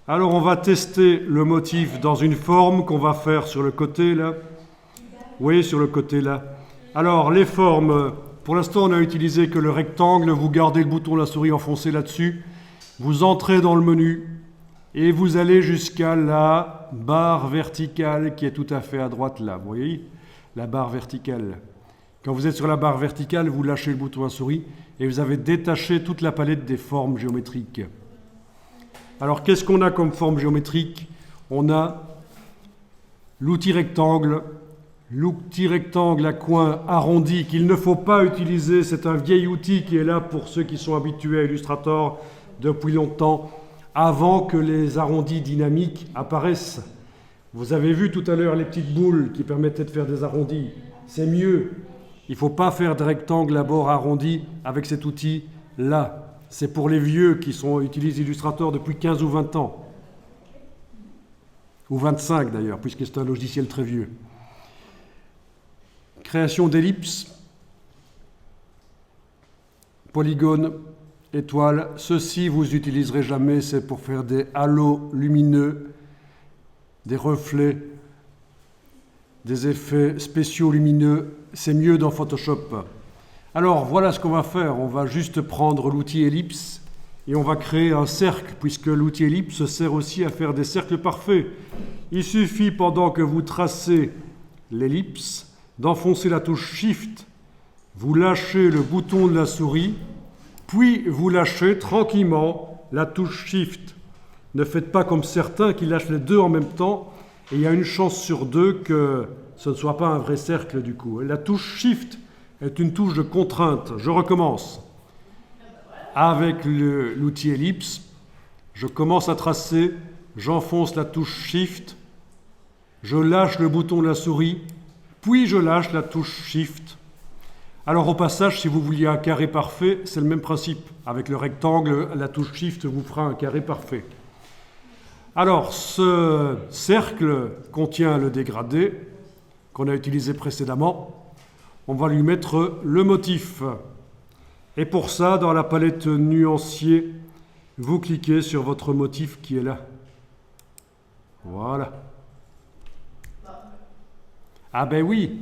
Alors on va tester le motif dans une forme qu'on va faire sur le côté là. Oui, sur le côté là. Alors les formes, pour l'instant on a utilisé que le rectangle, vous gardez le bouton de la souris enfoncé là-dessus, vous entrez dans le menu et vous allez jusqu'à la barre verticale qui est tout à fait à droite là, vous voyez, la barre verticale. Quand vous êtes sur la barre verticale, vous lâchez le bouton de la souris et vous avez détaché toute la palette des formes géométriques. Alors qu'est-ce qu'on a comme forme géométrique? On a l'outil rectangle à coin arrondi qu'il ne faut pas utiliser. C'est un vieil outil qui est là pour ceux qui sont habitués à Illustrator depuis longtemps, avant que les arrondis dynamiques apparaissent. Vous avez vu tout à l'heure les petites boules qui permettaient de faire des arrondis. C'est mieux. Il ne faut pas faire de rectangle à bord arrondi avec cet outil-là. C'est pour les vieux qui utilisent Illustrator depuis 15 ou 20 ans. Ou 25 d'ailleurs, puisque c'est un logiciel très vieux. Création d'ellipses, polygones, étoiles. Ceci, vous n'utiliserez jamais, c'est pour faire des halos lumineux, des reflets, des effets spéciaux lumineux. C'est mieux dans Photoshop. Alors, voilà ce qu'on va faire. On va juste prendre l'outil ellipse et on va créer un cercle, puisque l'outil ellipse sert aussi à faire des cercles parfaits. Il suffit, pendant que vous tracez l'ellipse, d'enfoncer la touche Shift, vous lâchez le bouton de la souris, puis vous lâchez tranquillement la touche Shift. Ne faites pas comme certains qui lâchent les deux en même temps, et il y a une chance sur deux que ce ne soit pas un vrai cercle du coup. La touche Shift est une touche de contrainte. Je recommence. Avec l'outil ellipse, je commence à tracer, j'enfonce la touche Shift, je lâche le bouton de la souris, puis je lâche la touche Shift. Alors au passage, si vous vouliez un carré parfait, c'est le même principe. Avec le rectangle, la touche Shift vous fera un carré parfait. Alors ce cercle contient le dégradé qu'on a utilisé précédemment. On va lui mettre le motif. Et pour ça, dans la palette nuancier, vous cliquez sur votre motif qui est là. Voilà. Ah ben oui,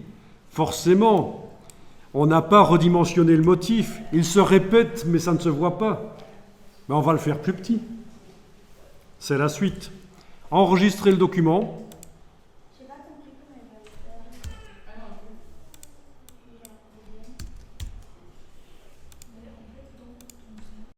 forcément, on n'a pas redimensionné le motif. Il se répète, mais ça ne se voit pas. Mais on va le faire plus petit. C'est la suite. Enregistrez le document.